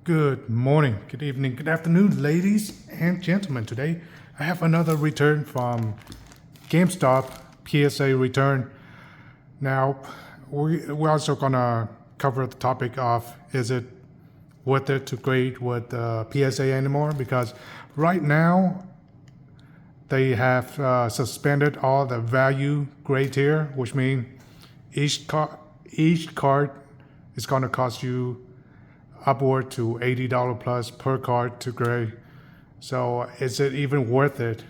Good morning, good evening, good afternoon, ladies and gentlemen. Today I have another return from Gamestop PSA return. Now, we're also gonna cover the topic of is it worth it to grade with PSA anymore? Because right now they have suspended all the value grade tier, which means each card is gonna cost you upward to $80 plus per card to grade. So is it even worth it?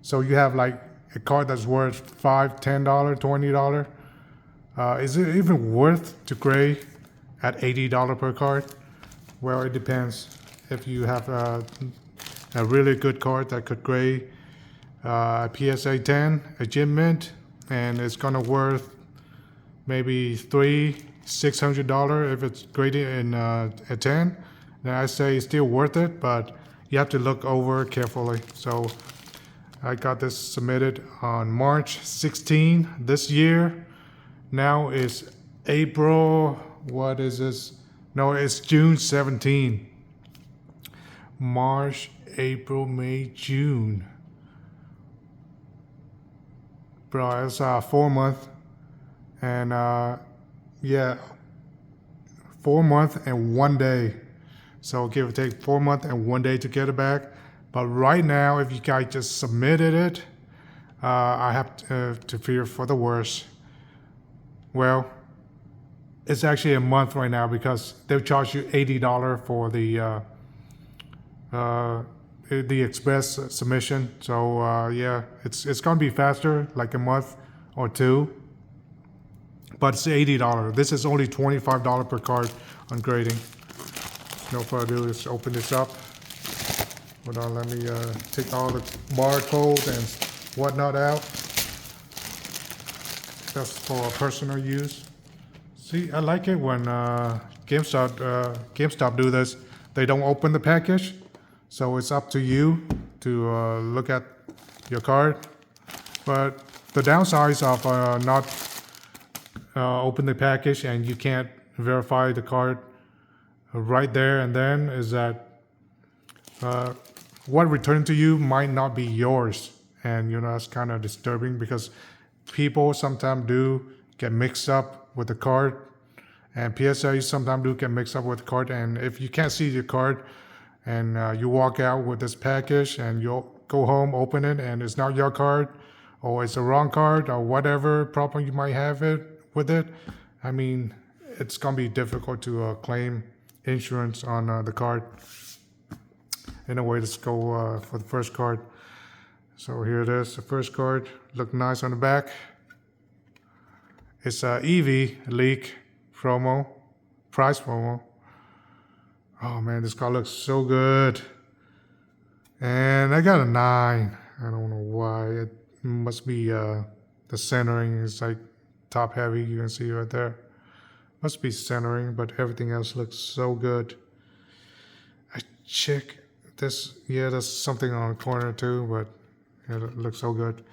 So you have like a card that's worth $5, $10, $20. Is it even worth to grade at $80 per card? Well, it depends. If you have a really good card that could grade a PSA 10, a gym mint, and it's gonna worth maybe $600 if it's graded in a 10, then I say it's still worth it, but you have to look over carefully. So I got this submitted on March 16 this year. Now it's April, what is this? No, it's June 17. March, April, May, June. Bro, it's 4 months. And yeah, 4 months and 1 day. So give or take 4 months and 1 day to get it back. But right now, if you guys just submitted it, I have to fear for the worst. Well, it's actually a month right now because they'll charge you $80 for the express submission. So yeah, it's gonna be faster, like a month or two. But it's $80. This is only $25 per card on grading. No further ado, let's open this up. Hold on, let me take all the barcode and whatnot out. Just for personal use. See, I like it when GameStop do this. They don't open the package, so it's up to you to look at your card. But the downsides of not open the package and you can't verify the card right there and then is that what returned to you might not be yours, and that's kind of disturbing because people sometimes do get mixed up with the card, and PSA sometimes do get mixed up with the card. And if you can't see your card and you walk out with this package and you'll go home, open it, and it's not your card or it's the wrong card or whatever problem you might have with it, I mean, it's gonna be difficult to claim insurance on the card. Anyway, let's go for the first card. So here it is, the first card. Look nice on the back. It's a EV leak promo, price promo. Oh man, this card looks so good. And I got a 9. I don't know why. It must be the centering is like top heavy, you can see right there. Must be centering, but everything else looks so good. I check this, yeah, there's something on the corner too, but yeah, it looks so good.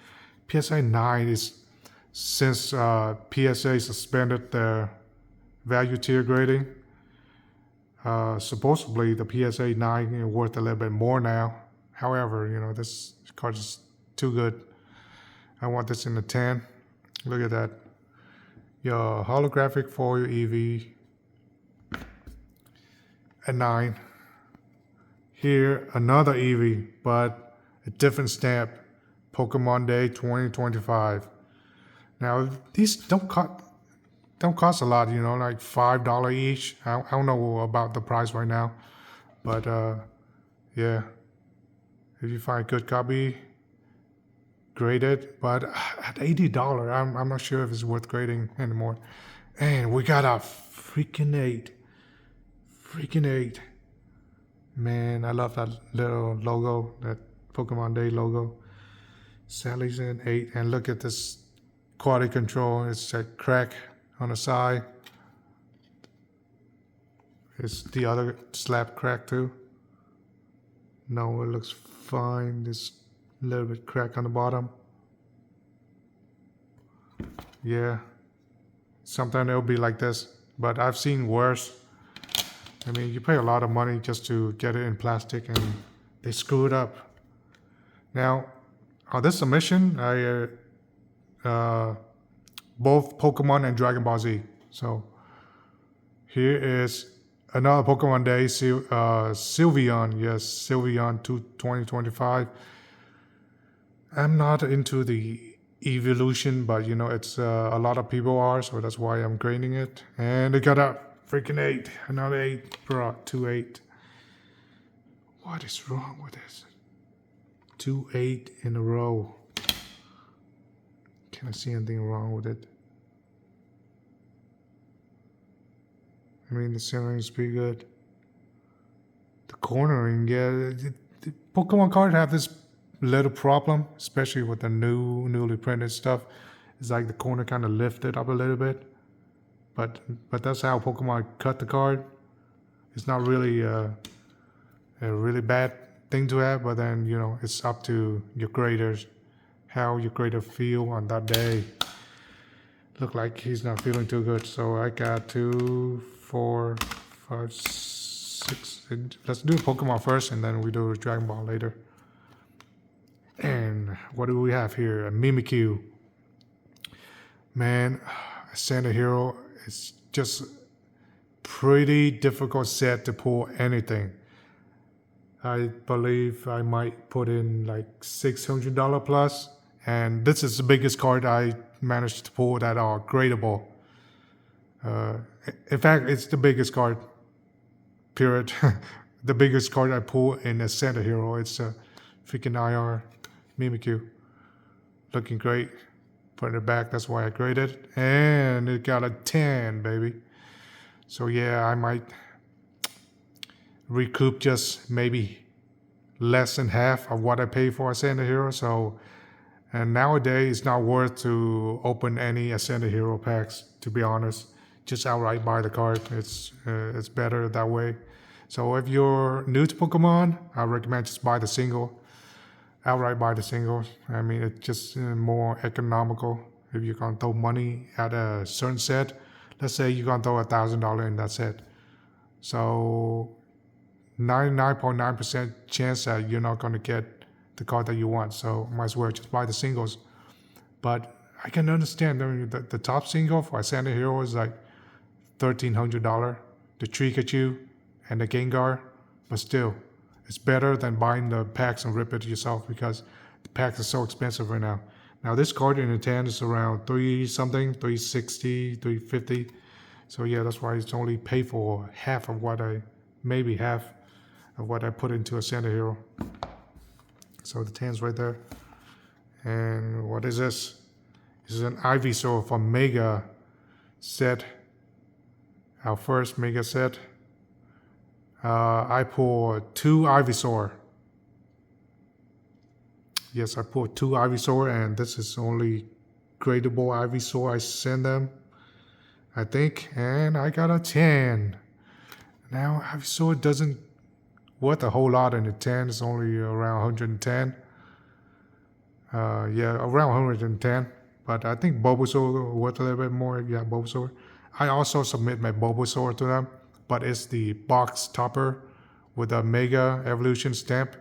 PSA 9 is, since PSA suspended their value tier grading, supposedly the PSA 9 is worth a little bit more now. However, this card is too good. I want this in the 10. Look at that. Your holographic foil EV at 9. Here, another EV, but a different stamp. Pokemon Day 2025. Now, these don't cost a lot, like $5 each. I don't know about the price right now, but yeah, if you find a good copy, grade it. But at $80, I'm not sure if it's worth grading anymore. And we got a freaking 8. Freaking 8. Man, I love that little logo, that Pokemon Day logo. Sally's in 8, and look at this quality control. It's a crack on the side. It's the other slap crack too. No, it looks fine. This little bit crack on the bottom. Yeah, sometimes it'll be like this, but I've seen worse. I mean, you pay a lot of money just to get it in plastic, and they screw it up. Now, on this submission, I both Pokemon and Dragon Ball Z. So here is another Pokemon Day, Sylveon. Yes, Sylveon 2025. I'm not into the evolution, but you know, it's a lot of people are, so that's why I'm grading it. And it got a freaking 8, another 8, bro, 2-8. What is wrong with this? 2-8 in a row. Can I see anything wrong with it? I mean, the centering is pretty good. The cornering, yeah. The Pokemon cards have this little problem, especially with the newly printed stuff. It's like the corner kind of lifted up a little bit. But that's how Pokemon cut the card. It's not really a really bad thing to have, but then, you know, it's up to your graders, how your grader feel on that day. Look like he's not feeling too good, so I got 2, 4, 5, 6. Let's do Pokemon first, and then we do Dragon Ball later. And what do we have here? A Mimikyu. Man, Santa Hero is just pretty difficult set to pull anything. I believe I might put in like $600 plus, and this is the biggest card I managed to pull that are gradable. In fact, it's the biggest card, period. The biggest card I pull in a Santa Hero. It's a freaking IR Mimikyu. Looking great. Putting it back, that's why I graded it. And it got a 10, baby. So yeah, I might recoup just maybe less than half of what I paid for a Santa Hero. So, and nowadays it's not worth to open any Ascended Hero packs, to be honest. Just outright buy the card. It's better that way. So if you're new to Pokemon, I recommend just buy the single. Outright buy the singles. I mean, it's just more economical. If you're gonna throw money at a certain set, let's say you're gonna throw $1,000 in that set. So 99.9% chance that you're not gonna get the card that you want. So might as well just buy the singles. But I can understand, I mean, the top single for Ascended Hero is like $1,300. The Pikachu and the Gengar, but still, it's better than buying the packs and rip it yourself, because the packs are so expensive right now. Now this card in the 10 is around 3 something, 360, 350. So yeah, that's why it's only paid for half of what maybe half of what I put into a Santa Hero. So the 10's right there. And what is this? This is an Ivysaur from Mega set. Our first Mega set. I pulled 2 Ivysaur. Yes, I pulled 2 Ivysaur, and this is only gradable Ivysaur I send them, I think, and I got a 10. Now, Ivysaur doesn't worth a whole lot in the 10. It's only around 110. Yeah, around 110. But I think Bulbasaur worth a little bit more. Yeah, Bulbasaur. I also submit my Bulbasaur to them, but it's the box topper with a Mega Evolution stamp.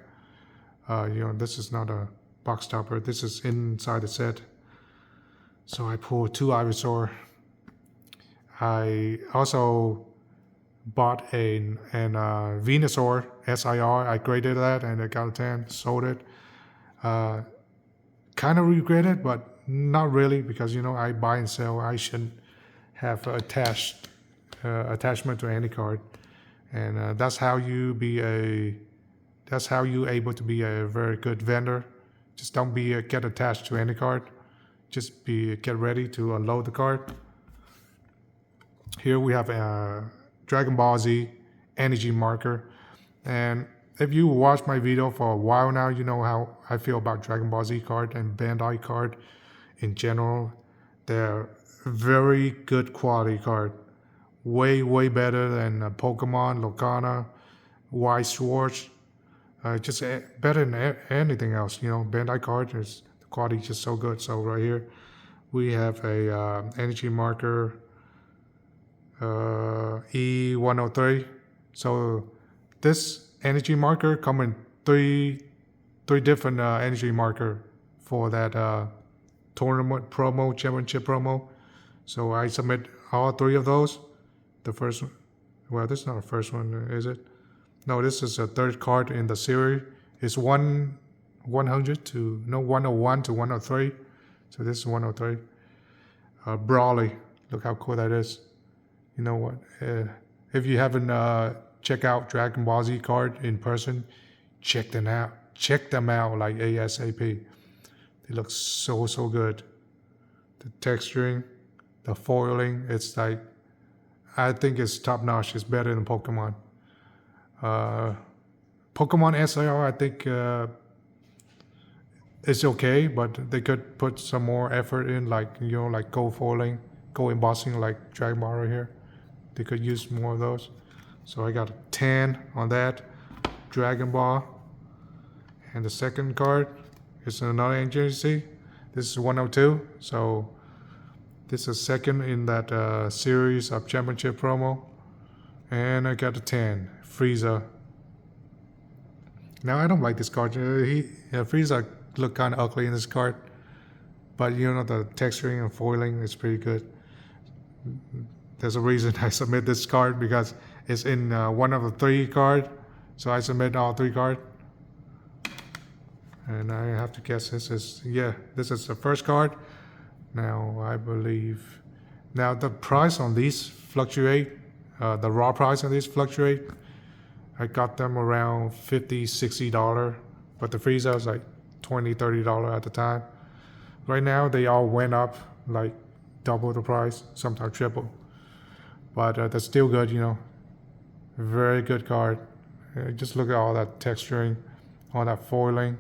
This is not a box topper. This is inside the set. So I pulled 2 Ivysaur. I also bought an Venusaur SIR. I graded that and I got a 10. Sold it. Kind of regret it, but not really, because I buy and sell. I shouldn't have attachment to any card, and that's how you able to be a very good vendor. Just don't get attached to any card. Just get ready to unload the card. Here we have a Dragon Ball Z energy marker, and if you watch my video for a while now, you know how I feel about Dragon Ball Z card and Bandai card in general. They're very good quality card. Way better than Pokemon, Locana, Y Sword. Just better than anything else. Bandai card, the quality is just so good. So right here, we have a energy marker, E103. So this energy marker come in three different energy marker for that tournament promo, championship promo. So I submit all three of those. The first one, well, this is not the first one, is it? No, this is the third card in the series. It's 100 to, no, 101 to 103. So this is 103. Brawly, look how cool that is. You know what? If you haven't checked out Dragon Ball Z card in person, check them out. Check them out like ASAP. They look so good. The texturing, the foiling, it's like, I think it's top notch. It's better than Pokemon. Pokemon SAR, I think it's okay, but they could put some more effort in, like, you know, like gold foiling, gold embossing, like Dragon Ball right here. They could use more of those. So I got a 10 on that. Dragon Ball. And the second card is another agency. This is 102. So this is second in that series of championship promo. And I got a 10. Frieza. Now I don't like this card. Frieza look kind of ugly in this card. But you know, the texturing and foiling is pretty good. There's a reason I submit this card because it's in one of the three cards. So I submit all three cards. And I have to guess this is the first card. Now I believe, now the price on these fluctuate, the raw price on these fluctuate. I got them around $50, $60, but the Frieza was like $20, $30 at the time. Right now they all went up like double the price, sometimes triple. But that's still good, you know. Very good card. Just look at all that texturing, all that foiling.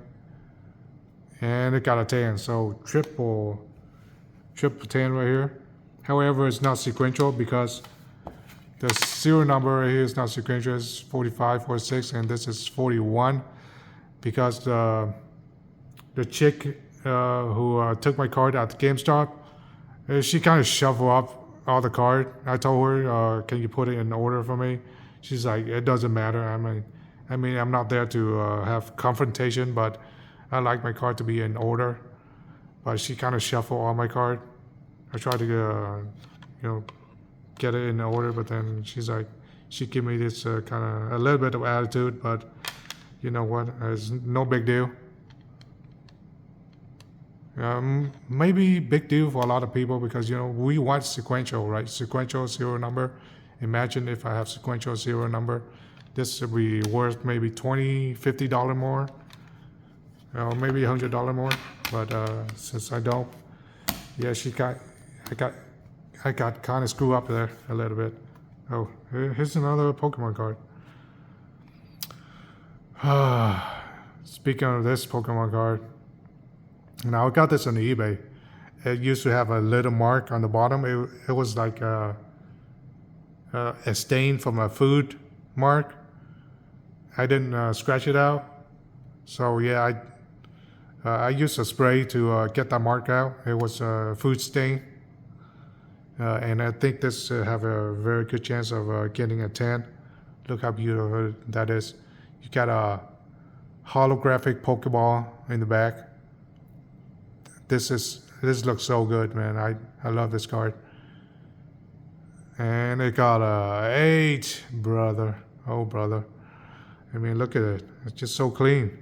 And it got a 10, so triple 10 right here. However, it's not sequential because the serial number right here is not sequential. It's 45, 46, and this is 41. Because the chick who took my card at the GameStop, she kind of shuffled up all the card. I told her, can you put it in order for me? She's like, it doesn't matter. I mean, I'm not there to have confrontation, but I like my card to be in order. But she kind of shuffled all my card. I tried to, get it in order, but then she's like, she gave me this kind of a little bit of attitude, but you know what? It's no big deal. Maybe big deal for a lot of people because, you know, we want sequential, right? Sequential serial number. Imagine if I have sequential serial number. This would be worth maybe $20, $50 more. Or maybe $100 more. But since I don't, yeah, I got kind of screwed up there a little bit. Oh, here's another Pokemon card. Speaking of this Pokemon card, now I got this on eBay. It used to have a little mark on the bottom. It was like a stain from a food mark. I didn't scratch it out. So yeah, I used a spray to get that mark out. It was a food stain. And I think this have a very good chance of getting a 10. Look how beautiful that is. You got a holographic Pokeball in the back. This looks so good, man. I love this card. And it got a 8, brother. Oh, brother. I mean, look at it. It's just so clean.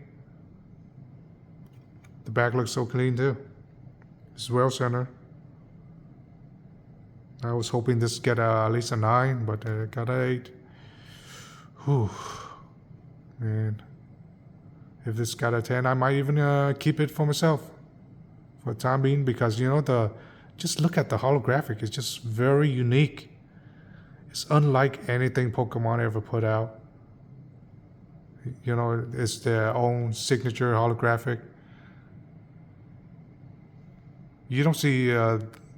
The back looks so clean too. It's well centered. I was hoping this get at least a 9, but it got an 8. Whew. Man. If this got a 10, I might even keep it for myself for the time being because, you know, just look at the holographic. It's just very unique. It's unlike anything Pokemon ever put out. You know, it's their own signature holographic. You don't see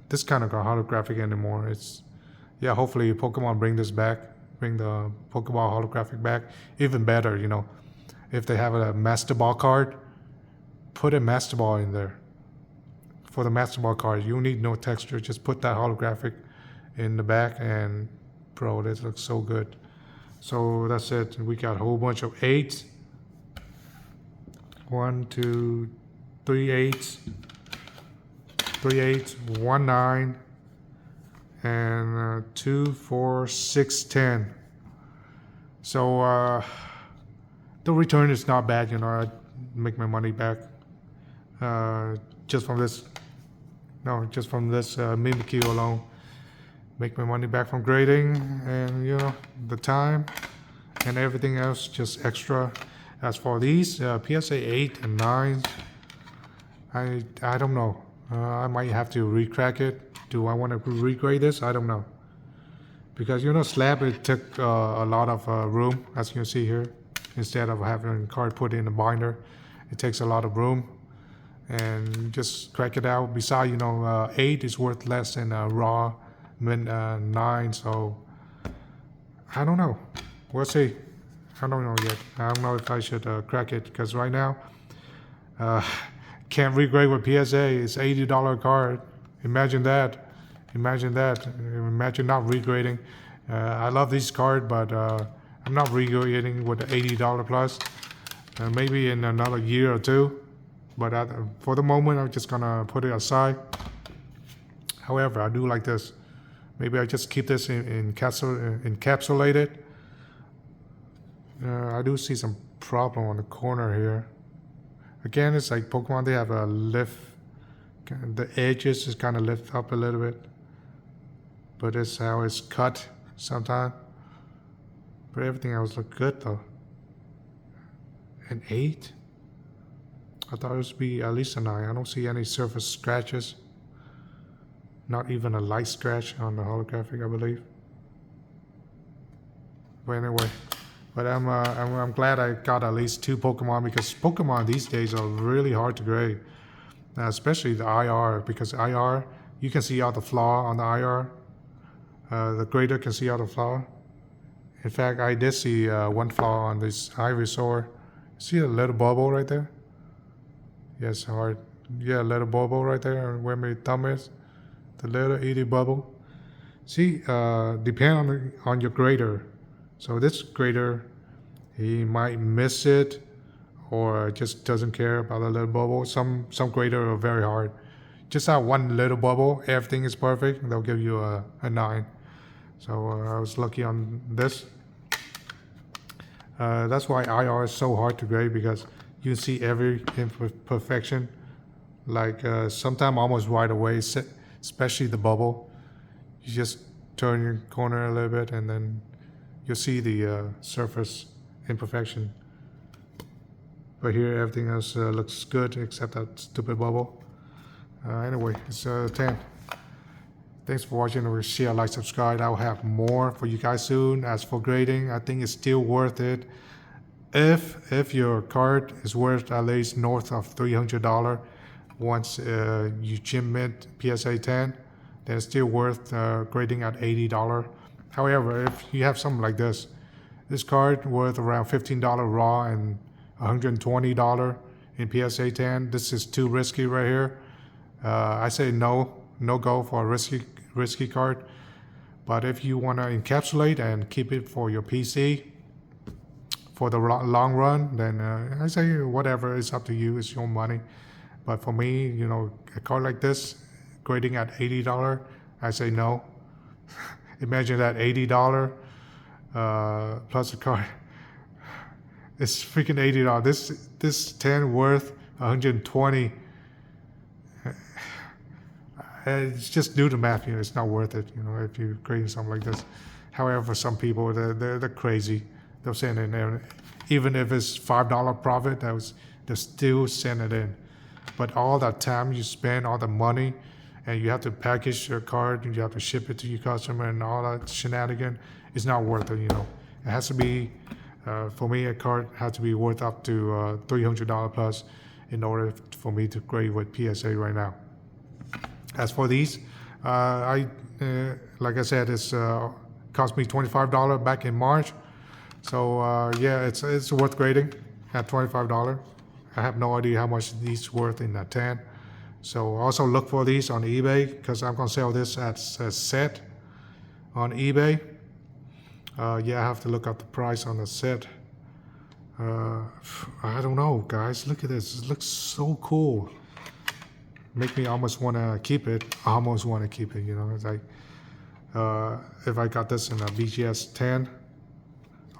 this kind of holographic anymore. Hopefully Pokemon bring this back, bring the Pokeball holographic back. Even better, you know, if they have a Master Ball card, put a Master Ball in there. For the Master Ball card, you need no texture. Just put that holographic in the back and bro, this looks so good. So that's it. We got a whole bunch of 8s. 1, 2, 3 8s. 3 8s, 1 9, and 2, 4, 6, 10. So the return is not bad, you know. I make my money back just from this. No, just from this mimikyu alone. Make my money back from grading, and you know, the time and everything else just extra. As for these PSA 8 and 9s, I don't know. I might have to recrack it. Do I want to regrade this? I don't know. Because you know, slab, it took a lot of room, as you can see here. Instead of having card put in a binder, it takes a lot of room. And just crack it out. Besides, you know, 8 is worth less than raw 9. So I don't know. We'll see. I don't know yet. I don't know if I should crack it, because right now can't regrade with PSA. It's $80 card. Imagine that. Imagine that. Imagine not regrading. I love this card, but I'm not regrading with the $80 plus. Maybe in another year or two. But for the moment, I'm just gonna put it aside. However, I do like this. Maybe I just keep this encapsulated. I do see some problem on the corner here. Again, it's like Pokemon, they have a lift. The edges is kind of lift up a little bit. But that's how it's cut sometimes. But everything else look good though. An 8? I thought it would be at least a 9. I don't see any surface scratches. Not even a light scratch on the holographic, I believe. But anyway. But I'm glad I got at least 2 Pokemon, because Pokemon these days are really hard to grade, especially the IR, because IR, you can see all the flaw on the IR. The grader can see all the flaw. In fact, I did see one flaw on this Ivysaur. See a little bubble right there? Yes, hard. Yeah, a little bubble right there where my thumb is. The little itty bubble. See, depend on your grader. So this grader, he might miss it, or just doesn't care about a little bubble. Some grader are very hard. Just that one little bubble, everything is perfect. They'll give you a 9. So I was lucky on this. That's why IR is so hard to grade, because you see every imperfection, like sometimes almost right away, especially the bubble. You just turn your corner a little bit, and then you'll see the surface imperfection. But here everything else looks good except that stupid bubble. Anyway, it's 10. Thanks for watching. Share, like, subscribe. I'll have more for you guys soon. As for grading, I think it's still worth it. If your card is worth at least north of $300 once you gym mint PSA 10, then it's still worth grading at $80. However, if you have something like this card worth around $15 raw and $120 in PSA 10, this is too risky right here. I say no go for a risky card. But if you want to encapsulate and keep it for your PC for the long run, then I say whatever, it's up to you, it's your money. But for me, you know, a card like this, grading at $80, I say no. Imagine that $80 plus a card. It's freaking $80. This 10 worth $120. It's just do the math, you know, it's not worth it, you know, if you're grading something like this. However, some people, they're crazy. They'll send it in, even if it's $5 profit, they'll still send it in. But all that time you spend, all the money, and you have to package your card, and you have to ship it to your customer, and all that shenanigan, it's not worth it, you know. It has to be, for me, a card has to be worth up to $300 plus in order for me to grade with PSA right now. As for these, like I said, it's cost me $25 back in March. So yeah, it's worth grading at $25. I have no idea how much these worth in a 10. So also look for these on eBay, because I'm gonna sell this as a set on eBay. Yeah, I have to look up the price on the set. I don't know, guys. Look at this. It looks so cool. Make me almost want to keep it. I almost want to keep it. You know, it's like if I got this in a BGS 10.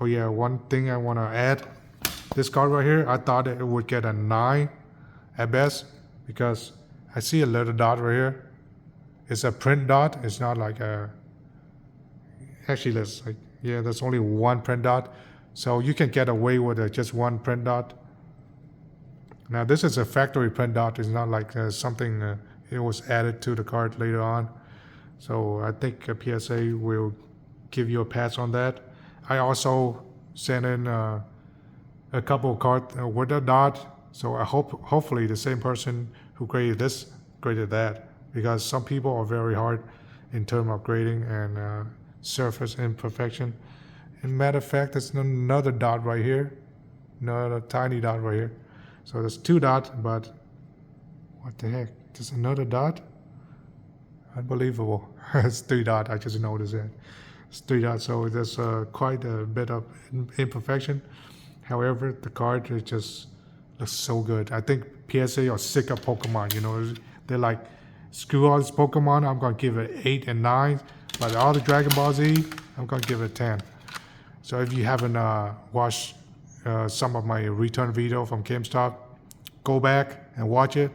Oh yeah, one thing I want to add. This card right here, I thought it would get a 9 at best because I see a little dot right here. It's a print dot. It's not like a. Actually, there's like there's only one print dot, so you can get away with just one print dot. Now this is a factory print dot. It's not like something it was added to the card later on. So I think PSA will give you a pass on that. I also sent in a couple of cards with a dot. So I hopefully the same person who graded this graded that, because some people are very hard in terms of grading and surface imperfection. And matter of fact, there's another dot right here, another tiny dot right here. So there's 2 dots, but what the heck? There's another dot? Unbelievable. It's 3 dots. I just noticed it. It's 3 dots, so there's quite a bit of imperfection. However, the card it just looks so good. I think PSA are sick of Pokemon. You know, they're like, screw all this Pokemon. I'm gonna give it 8 and 9. But all the Dragon Ball Z, I'm gonna give it 10. So if you haven't watched some of my return video from Gamestop, go back and watch it.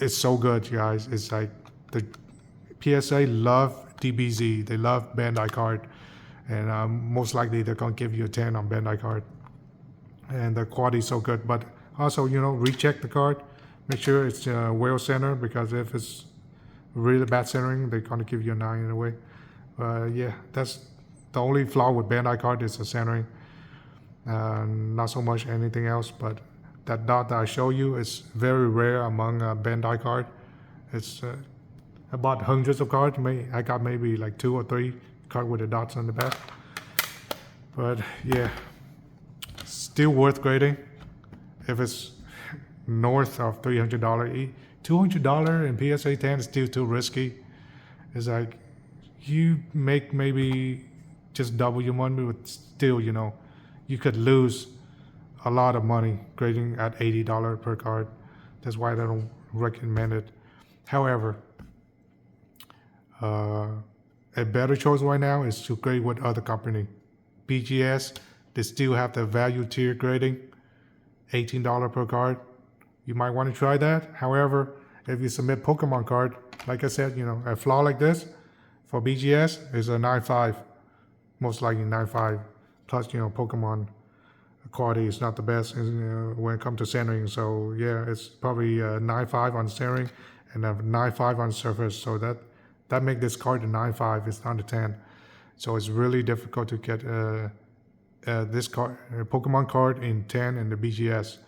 It's so good, guys. It's like the PSA love DBZ. They love Bandai card, and most likely they're gonna give you a 10 on Bandai card. And the quality is so good. But also, you know, recheck the card. Make sure it's well centered, because if it's really bad centering, they're gonna give you a 9 in a way. Yeah, that's the only flaw with Bandai card is the centering. Not so much anything else, but that dot that I show you is very rare among Bandai card. It's about hundreds of cards. I got maybe like 2 or 3 cards with the dots on the back. But yeah, still worth grading. If it's north of $300, $200 in PSA 10 is still too risky. It's like you make maybe just double your money, but still, you know, you could lose a lot of money grading at $80 per card. That's why I don't recommend it. However, a better choice right now is to grade with other company. BGS, they still have the value tier grading, $18 per card. You might want to try that. However, if you submit Pokemon card, like I said, you know, a flaw like this for BGS is a 9.5, most likely 9.5. Plus, you know, Pokemon quality is not the best when it comes to centering. So yeah, it's probably a 9.5 on centering and a 9.5 on surface. So that make this card a 9.5. It's not a 10. So it's really difficult to get this card, Pokemon card in 10 in the BGS.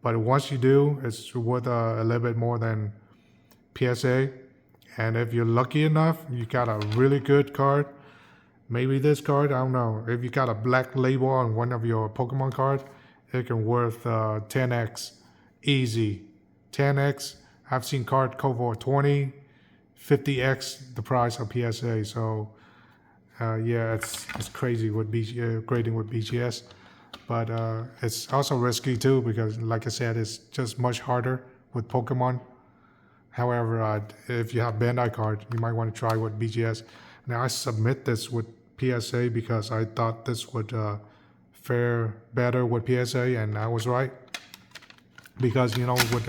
But once you do, it's worth a little bit more than PSA. And if you're lucky enough, you got a really good card. Maybe this card, I don't know. If you got a black label on one of your Pokemon cards, it can worth 10x. Easy. 10x. I've seen card go for 20, 50x the price of PSA. So yeah, it's crazy with grading with BGS. But it's also risky too, because like I said, it's just much harder with Pokemon. However, if you have Bandai card, you might want to try with BGS. Now I submit this with PSA because I thought this would fare better with PSA, and I was right. Because, you know, with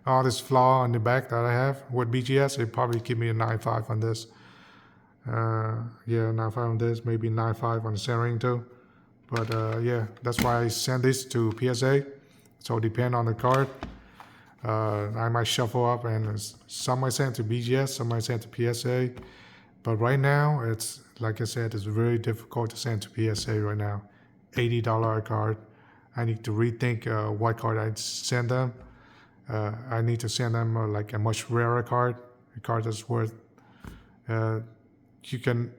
all this flaw on the back that I have with BGS, it probably give me a 9.5 on this. Yeah, 9.5 on this, maybe 9.5 on the centering too. But yeah, that's why I send this to PSA. So depend on the card. I might shuffle up, and some I send to BGS, some I send to PSA. But right now, it's like I said, it's very difficult to send to PSA right now. $80 a card. I need to rethink what card I send them. I need to send them like a much rarer card, a card that's worth. You can,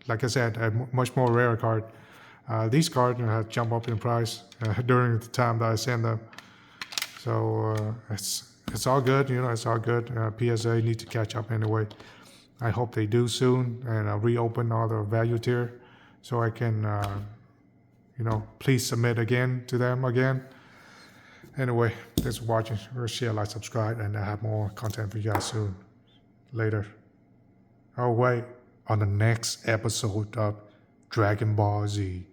like I said, a much more rare card. These cards have jumped up in price during the time that I send them. So it's all good, you know, it's all good. PSA need to catch up anyway. I hope they do soon, and reopen all the value tier so I can, please submit again to them again. Anyway, thanks for watching. Share, like, subscribe, and I have more content for you guys soon. Later. Oh, wait, on the next episode of Dragon Ball Z.